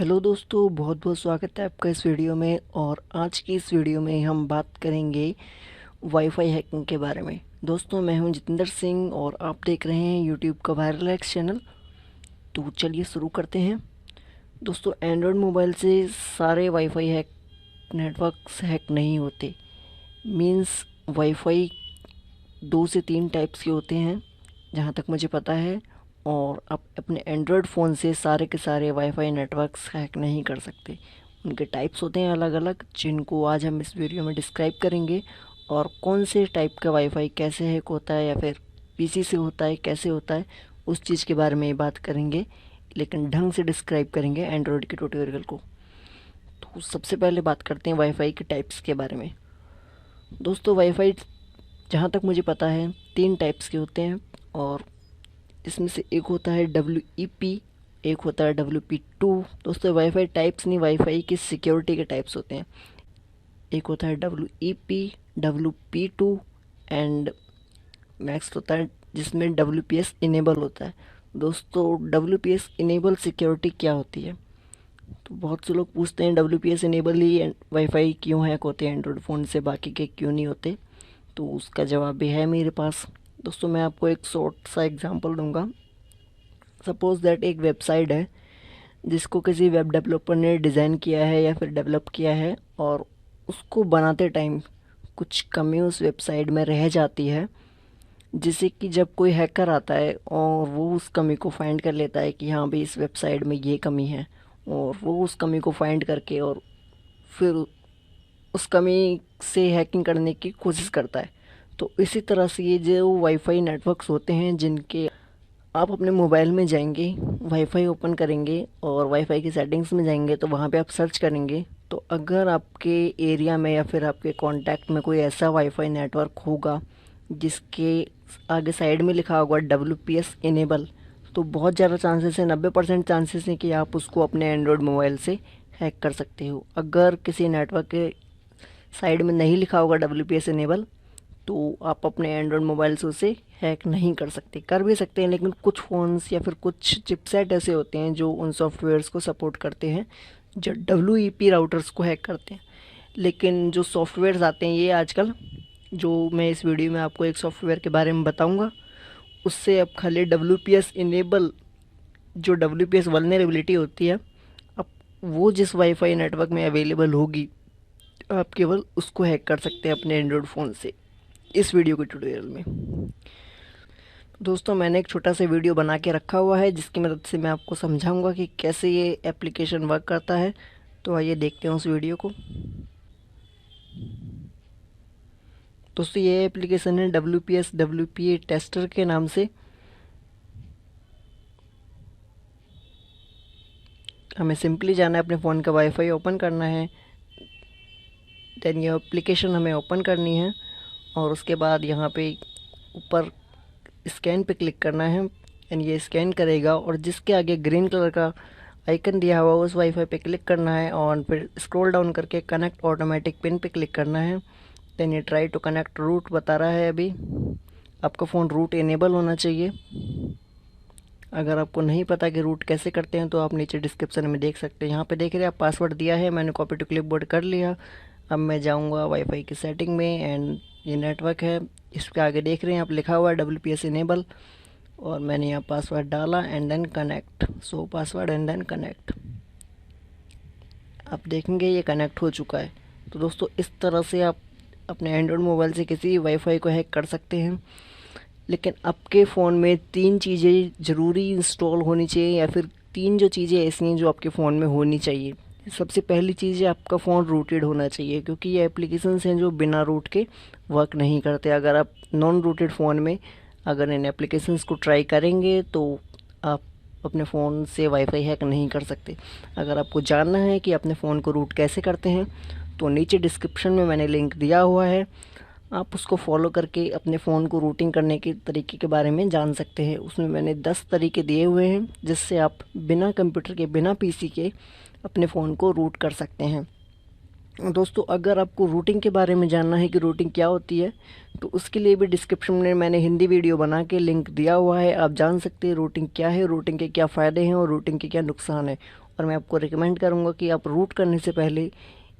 Hello दोस्तों, बहुत बहुत स्वागत है आपका इस वीडियो में। और आज की इस वीडियो में हम बात करेंगे वाईफाई हैकिंग के बारे में। दोस्तों, मैं हूं जितेंद्र सिंह और आप देख रहे हैं यूट्यूब का वायरल हैक्स चैनल। तो चलिए शुरू करते हैं। दोस्तों, एंड्रॉयड मोबाइल से सारे वाईफाई नेटवर्क्स हैक नहीं होते। मीन्स वाईफाई 2 से 3 टाइप्स के होते हैं जहाँ तक मुझे पता है। और आप अपने एंड्रॉयड फ़ोन से सारे के सारे वाईफाई नेटवर्क्स हैक नहीं कर सकते। उनके टाइप्स होते हैं अलग अलग, जिनको आज हम इस वीडियो में डिस्क्राइब करेंगे। और कौन से टाइप का वाईफाई कैसे हैक होता है या फिर पीसी से होता है, कैसे होता है, उस चीज़ के बारे में बात करेंगे। लेकिन ढंग से डिस्क्राइब करेंगे एंड्रॉयड के ट्यूटोरियल को। तो सबसे पहले बात करते हैं वाईफाई के टाइप्स के बारे में। दोस्तों, वाईफाई जहाँ तक मुझे पता है 3 टाइप्स के होते हैं। और इसमें से एक होता है WEP, एक होता है WP2। दोस्तों, वाईफाई टाइप्स नहीं, वाईफाई की सिक्योरिटी के टाइप्स होते हैं। एक होता है WEP, WP2 एंड नेक्स्ट होता है जिसमें WPS इनेबल होता है। दोस्तों, WPS इनेबल सिक्योरिटी क्या होती है? तो बहुत से लोग पूछते हैं WPS इनेबल ही वाईफाई क्यों हैक होते हैं एंड्रॉयड फ़ोन से, बाकी के क्यों नहीं होते। तो उसका जवाब भी है मेरे पास। दोस्तों, मैं आपको एक शॉर्ट सा एग्जांपल दूंगा। सपोज़ दैट एक वेबसाइट है जिसको किसी वेब डेवलपर ने डिज़ाइन किया है या फिर डेवलप किया है, और उसको बनाते टाइम कुछ कमी उस वेबसाइट में रह जाती है, जिससे कि जब कोई हैकर आता है और वो उस कमी को फाइंड कर लेता है कि हाँ भाई, इस वेबसाइट में ये कमी है, और वो उस कमी को फाइंड करके और फिर उस कमी से हैकिंग करने की कोशिश करता है। तो इसी तरह से ये जो वाईफाई नेटवर्क्स होते हैं, जिनके आप अपने मोबाइल में जाएंगे, वाईफाई ओपन करेंगे और वाईफाई की सेटिंग्स में जाएंगे, तो वहाँ पे आप सर्च करेंगे। तो अगर आपके एरिया में या फिर आपके कांटेक्ट में कोई ऐसा वाईफाई नेटवर्क होगा जिसके आगे साइड में लिखा होगा WPS इनेबल, तो बहुत ज़्यादा चांसेस है, 90% चांसेस हैं कि आप उसको अपने एंड्रॉयड मोबाइल से हैक कर सकते हो। अगर किसी नेटवर्क के साइड में नहीं लिखा होगा WPS इनेबल, तो आप अपने एंड्रॉयड मोबाइल से उसे हैक नहीं कर सकते। कर भी सकते हैं, लेकिन कुछ फ़ोन्स या फिर कुछ चिपसेट ऐसे होते हैं जो उन सॉफ्टवेयर्स को सपोर्ट करते हैं जो WEP राउटर्स को हैक करते हैं। लेकिन जो सॉफ्टवेयर्स आते हैं ये आजकल, जो मैं इस वीडियो में आपको एक सॉफ्टवेयर के बारे में बताऊंगा, उससे अब खाली WPS इनेबल, जो WPS वल्नरेबिलिटी होती है, अब वो जिस वाईफाई नेटवर्क में अवेलेबल होगी, आप केवल उसको हैक कर सकते हैं अपने एंड्रॉयड फ़ोन से इस वीडियो के ट्यूटोरियल में। दोस्तों, मैंने एक छोटा सा वीडियो बना के रखा हुआ है जिसकी मदद से मैं आपको समझाऊंगा कि कैसे ये एप्लीकेशन वर्क करता है। तो आइए देखते हैं उस वीडियो को। दोस्तों, ये एप्लीकेशन है WPS WPA टेस्टर के नाम से। हमें सिंपली जाना है, अपने फ़ोन का वाईफाई ओपन करना है, देन ये एप्लीकेशन हमें ओपन करनी है, और उसके बाद यहाँ पे ऊपर स्कैन पे क्लिक करना है। एंड ये स्कैन करेगा और जिसके आगे ग्रीन कलर का आइकन दिया हुआ उस वाईफाई पे क्लिक करना है, और फिर स्क्रॉल डाउन करके कनेक्ट ऑटोमेटिक पिन पे क्लिक करना है। देन ये ट्राई टू कनेक्ट रूट बता रहा है। अभी आपका फ़ोन रूट इनेबल होना चाहिए। अगर आपको नहीं पता कि रूट कैसे करते हैं तो आप नीचे डिस्क्रिप्शन में देख सकते हैं। यहाँ पे देख रहे हैं आप, पासवर्ड दिया है, मैंने कॉपी टू क्लिपबोर्ड कर लिया। अब मैं जाऊँगा वाईफाई की सेटिंग में, एंड ये नेटवर्क है, इसके आगे देख रहे हैं आप लिखा हुआ है WPS इनेबल, और मैंने यहाँ पासवर्ड डाला and then connect, so password and then connect. आप देखेंगे ये कनेक्ट हो चुका है। तो दोस्तों, इस तरह से आप अपने एंड्रॉयड मोबाइल से किसी वाईफाई को हैक कर सकते हैं। लेकिन आपके फ़ोन में 3 चीज़ें ज़रूरी इंस्टॉल होनी चाहिए, या फिर 3 जो चीज़ें ऐसी हैं जो आपके फ़ोन में होनी चाहिए। सबसे पहली चीज़ है, आपका फ़ोन रूटेड होना चाहिए, क्योंकि ये एप्लीकेशंस हैं जो बिना रूट के वर्क नहीं करते। अगर आप नॉन रूटेड फ़ोन में अगर इन एप्लीकेशंस को ट्राई करेंगे तो आप अपने फ़ोन से वाईफाई हैक नहीं कर सकते। अगर आपको जानना है कि अपने फ़ोन को रूट कैसे करते हैं, तो नीचे डिस्क्रिप्शन में मैंने लिंक दिया हुआ है, आप उसको फॉलो करके अपने फ़ोन को रूटिंग करने के तरीके के बारे में जान सकते हैं। उसमें मैंने 10 तरीके दिए हुए हैं जिससे आप बिना कंप्यूटर के, बिना पीसी के अपने फ़ोन को रूट कर सकते हैं। दोस्तों, अगर आपको रूटिंग के बारे में जानना है कि रूटिंग क्या होती है, तो उसके लिए भी डिस्क्रिप्शन में मैंने हिंदी वीडियो बना के लिंक दिया हुआ है, आप जान सकते हैं रूटिंग क्या है, रूटिंग के क्या फ़ायदे हैं और रूटिंग के क्या नुकसान है। और मैं आपको रिकमेंड करूँगा कि आप रूट करने से पहले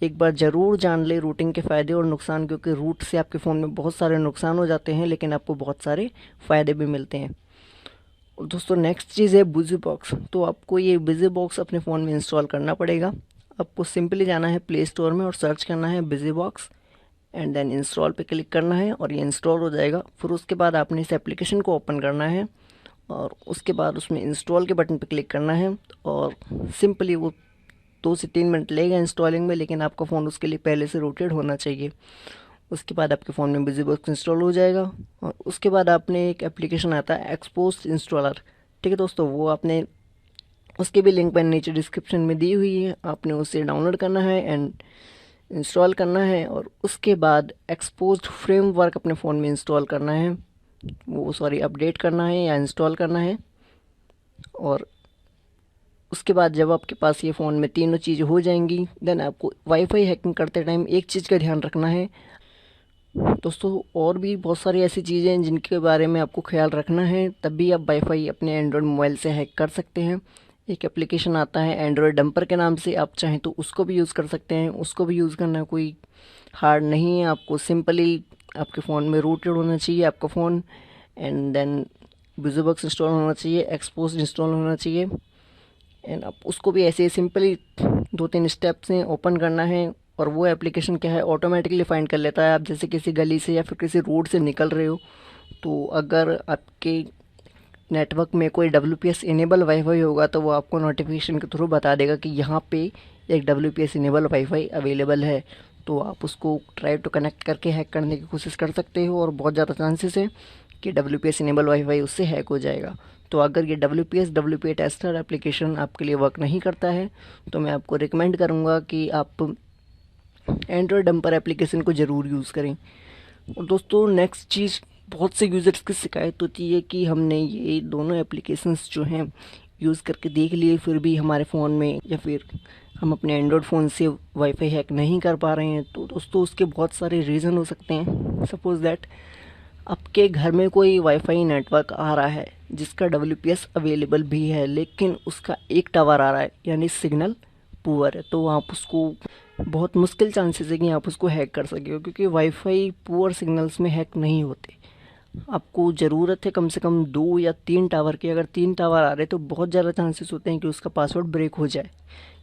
एक बार ज़रूर जान लें रूटिंग के फ़ायदे और नुकसान, क्योंकि रूट से आपके फ़ोन में बहुत सारे नुकसान हो जाते हैं लेकिन आपको बहुत सारे फ़ायदे भी मिलते हैं। और दोस्तों नेक्स्ट चीज़ है बिजी बॉक्स। तो आपको ये बिजी बॉक्स अपने फ़ोन में इंस्टॉल करना पड़ेगा। आपको सिंपली जाना है प्ले स्टोर में और सर्च करना है busy box and then install पे क्लिक करना है और ये इंस्टॉल हो जाएगा। फिर उसके बाद आपने इस एप्लीकेशन को ओपन करना है और उसके बाद उसमें इंस्टॉल के बटन पे क्लिक करना है और सिंपली वो 2 से 3 मिनट लगेगा इंस्टॉलिंग में, लेकिन आपका फ़ोन उसके लिए पहले से रूटेड होना चाहिए। उसके बाद आपके फ़ोन में बिजी बॉक्स इंस्टॉल हो जाएगा और उसके बाद आपने एक एप्लीकेशन आता है एक्सपोज इंस्टॉलर। ठीक है दोस्तों, वो आपने उसकी भी लिंक मैंने नीचे डिस्क्रिप्शन में दी हुई है, आपने उसे डाउनलोड करना है एंड इंस्टॉल करना है और उसके बाद एक्सपोज्ड फ्रेमवर्क अपने फ़ोन में इंस्टॉल करना है, वो सॉरी अपडेट करना है या इंस्टॉल करना है। और उसके बाद जब आपके पास ये फ़ोन में तीनों चीज़ हो जाएंगी देन आपको वाईफाई हैकिंग करते टाइम एक चीज़ का ध्यान रखना है दोस्तों, और भी बहुत सारी ऐसी चीज़ें हैं जिनके बारे में आपको ख्याल रखना है, तब भी आप वाईफाई अपने एंड्रॉयड मोबाइल से हैक कर सकते हैं। एक एप्लीकेशन आता है एंड्रॉयड डंपर के नाम से, आप चाहें तो उसको भी यूज़ कर सकते हैं। उसको भी यूज़ करना कोई हार्ड नहीं है, आपको सिंपली आपके फ़ोन में रूटेड होना चाहिए आपका फ़ोन एंड देन विजुबॉक्स इंस्टॉल होना चाहिए, एक्सपोज इंस्टॉल होना चाहिए एंड आप उसको भी ऐसे ही सिंपली 2-3 स्टेप्स हैं ओपन करना है। और वो एप्लीकेशन क्या है, ऑटोमेटिकली फाइंड कर लेता है आप जैसे किसी गली से या फिर किसी रोड से निकल रहे हो, तो अगर आपके नेटवर्क में कोई WPS इनेबल वाईफाई होगा तो वो आपको नोटिफिकेशन के थ्रू बता देगा कि यहाँ पे एक WPS इनेबल वाईफाई अवेलेबल है। तो आप उसको ट्राई टू कनेक्ट करके हैक करने की कोशिश कर सकते हो और बहुत ज़्यादा चांसेस है कि WPS इनेबल वाईफाई उससे हैक हो जाएगा। तो अगर ये WPA टेस्टर एप्लीकेशन आपके लिए वर्क नहीं करता है तो मैं आपको रिकमेंड करूँगा कि आप एंड्रॉयड डंपर एप्लीकेशन को ज़रूर यूज़ करें। और दोस्तों नेक्स्ट चीज़, बहुत से यूज़र्स की शिकायत होती है कि हमने ये दोनों एप्लीकेशंस जो हैं यूज़ करके देख लिए फिर भी हमारे फ़ोन में या फिर हम अपने एंड्रॉयड फ़ोन से वाईफाई हैक नहीं कर पा रहे हैं। तो दोस्तों उसके बहुत सारे रीज़न हो सकते हैं। सपोज़ दैट आपके घर में कोई वाईफाई नेटवर्क आ रहा है जिसका WPS अवेलेबल भी है लेकिन उसका एक टावर आ रहा है यानी सिग्नल पुअर है, तो आप उसको बहुत मुश्किल चांसेस है कि आप उसको हैक कर सके हो, क्योंकि वाईफाई पुअर सिग्नल्स में हैक नहीं होते। आपको ज़रूरत है कम से कम 2 या 3 टावर की। अगर 3 टावर आ रहे तो बहुत ज़्यादा चांसेस होते हैं कि उसका पासवर्ड ब्रेक हो जाए,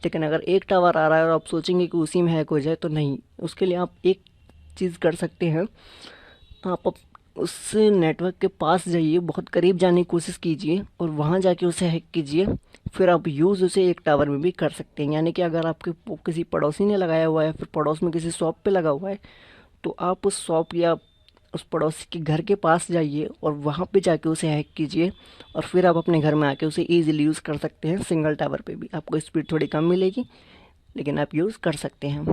लेकिन अगर एक टावर आ रहा है और आप सोचेंगे कि उसी में हैक हो जाए तो नहीं। उसके लिए आप एक चीज़ कर सकते हैं, आप उस नेटवर्क के पास जाइए, बहुत करीब जाने की कोशिश कीजिए और वहाँ जाके उसे हैक कीजिए। फिर आप यूज़ उसे एक टावर में भी कर सकते हैं, यानी कि अगर आपके किसी पड़ोसी ने लगाया हुआ है, फिर पड़ोस में किसी शॉप पे लगा हुआ है, तो आप उस शॉप या उस पड़ोसी के घर के पास जाइए और वहाँ पे जाके उसे हैक कीजिए और फिर आप अपने घर में आके उसे ईजिली यूज़ कर सकते हैं। सिंगल टावर पे भी आपको स्पीड थोड़ी कम मिलेगी लेकिन आप यूज़ कर सकते हैं।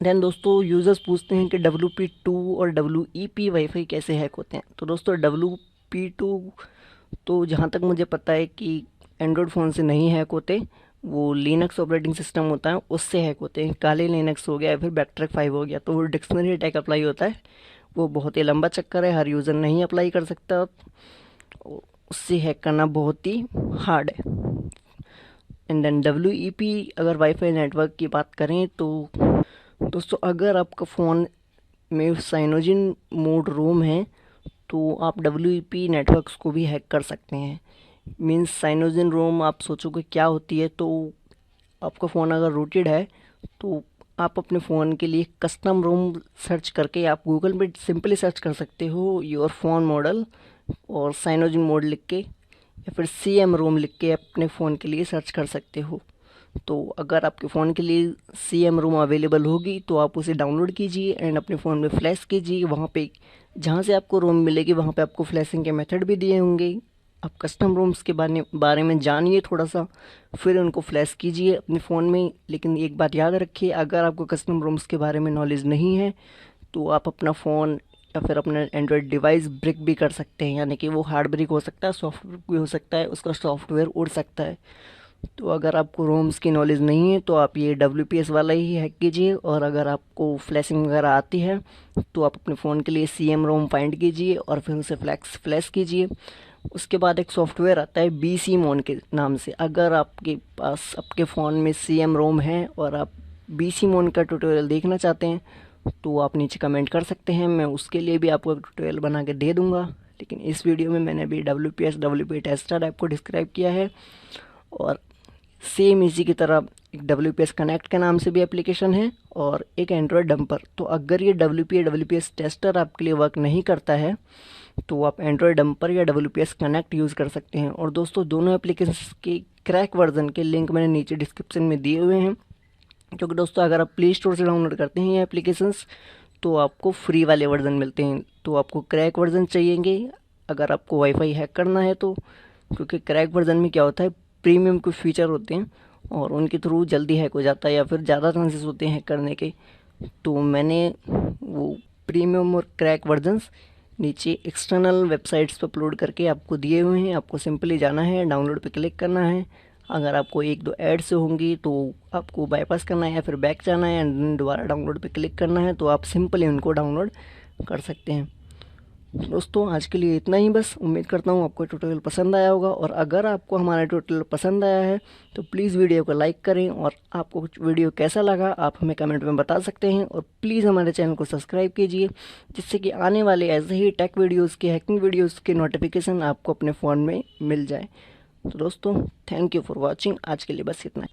देन दोस्तों यूज़र्स पूछते हैं कि WP2 और WEP वाईफाई कैसे हैक होते हैं। तो दोस्तों WP2 तो जहाँ तक मुझे पता है कि एंड्रॉयड फ़ोन से नहीं हैक होते, वो लिनक्स ऑपरेटिंग सिस्टम होता है उससे हैक होते हैं। काले लिनक्स हो गया या फिर बैकट्रैक 5 हो गया तो वो डिक्शनरी अटैक अप्लाई होता है, वो बहुत ही लंबा चक्कर है, हर यूज़र नहीं अप्लाई कर सकता, उससे हैक करना बहुत ही हार्ड है। एंड देन WEP अगर वाईफाई नेटवर्क की बात करें तो दोस्तों अगर आपका फ़ोन में साइनोजिन मोड रोम है तो आप WEP नेटवर्क्स को भी हैक कर सकते हैं। मीन्स साइनोजिन रोम आप सोचोगे क्या होती है, तो आपका फ़ोन अगर रूटेड है तो आप अपने फ़ोन के लिए कस्टम रोम सर्च करके आप गूगल पे सिंपली सर्च कर सकते हो योर फ़ोन मॉडल और साइनोजिन मोड लिख के या फिर CM रोम लिख के अपने फ़ोन के लिए सर्च कर सकते हो। तो अगर आपके फ़ोन के लिए CM रोम अवेलेबल होगी तो आप उसे डाउनलोड कीजिए एंड अपने फ़ोन में फ्लैश कीजिए। वहाँ पे जहाँ से आपको रोम मिलेगी वहाँ पे आपको फ्लैशिंग के मेथड भी दिए होंगे। आप कस्टम रोम्स के बारे में जानिए थोड़ा सा, फिर उनको फ्लैश कीजिए अपने फ़ोन में। लेकिन एक बात याद रखिए, अगर आपको कस्टम रोम्स के बारे में नॉलेज नहीं है तो आप अपना फ़ोन या फिर अपना एंड्रॉयड डिवाइस ब्रेक भी कर सकते हैं, यानी कि वो हार्ड ब्रेक हो सकता है, सॉफ्टवेयर भी हो सकता है, उसका सॉफ्टवेयर उड़ सकता है। तो अगर आपको रोम्स की नॉलेज नहीं है तो आप ये WPS वाला ही हैक कीजिए, और अगर आपको फ्लैशिंग वगैरह आती है तो आप अपने फ़ोन के लिए CM रोम फाइंड कीजिए और फिर उसे फ्लैश कीजिए। उसके बाद एक सॉफ्टवेयर आता है BC मोन के नाम से। अगर आपके पास आपके फ़ोन में CM रोम है और आप BC मोन का ट्यूटोरियल देखना चाहते हैं तो आप नीचे कमेंट कर सकते हैं, मैं उसके लिए भी आपको एक ट्यूटोरियल बना के दे दूँगा। लेकिन इस वीडियो में मैंने अभी WP टेस्टर ऐप को डिस्क्राइब किया है। और सेम इसी की तरह एक WPS कनेक्ट के नाम से भी एप्लीकेशन है और एक एंड्रॉयड डंपर। तो अगर ये WPS टेस्टर आपके लिए वर्क नहीं करता है तो आप एंड्रॉयड डंपर या WPS कनेक्ट यूज़ कर सकते हैं। और दोस्तों दोनों एप्लीकेशन के क्रैक वर्जन के लिंक मैंने नीचे डिस्क्रिप्शन में दिए हुए हैं, क्योंकि दोस्तों अगर आप प्ले स्टोर से डाउनलोड करते हैं ये एप्लीकेशंस तो आपको फ्री वाले वर्जन मिलते हैं। तो आपको क्रैक वर्जन चाहिएंगे अगर आपको वाईफाई हैक करना है तो, क्योंकि क्रैक वर्जन में क्या होता है, प्रीमियम कुछ फीचर होते हैं और उनके थ्रू जल्दी हैक हो जाता है या फिर ज़्यादा चांसेस होते हैं हैक करने के। तो मैंने वो प्रीमियम और क्रैक वर्जन्स नीचे एक्सटर्नल वेबसाइट्स पर अपलोड करके आपको दिए हुए हैं। आपको सिंपली जाना है, डाउनलोड पे क्लिक करना है। अगर आपको एक दो एड्स होंगी तो आपको बाईपास करना है या फिर बैक जाना है एंड दोबारा डाउनलोड पे क्लिक करना है, तो आप सिंपली उनको डाउनलोड कर सकते हैं। दोस्तों आज के लिए इतना ही बस। उम्मीद करता हूँ आपको ट्यूटोरियल पसंद आया होगा, और अगर आपको हमारा ट्यूटोरियल पसंद आया है तो प्लीज़ वीडियो को लाइक करें, और आपको वीडियो कैसा लगा आप हमें कमेंट में बता सकते हैं। और प्लीज़ हमारे चैनल को सब्सक्राइब कीजिए, जिससे कि आने वाले ऐसे ही टेक वीडियोज़ के, हैकिंग वीडियोज़ के नोटिफिकेशन आपको अपने फ़ोन में मिल जाए। तो दोस्तों थैंक यू फॉर वॉचिंग। आज के लिए बस इतना ही।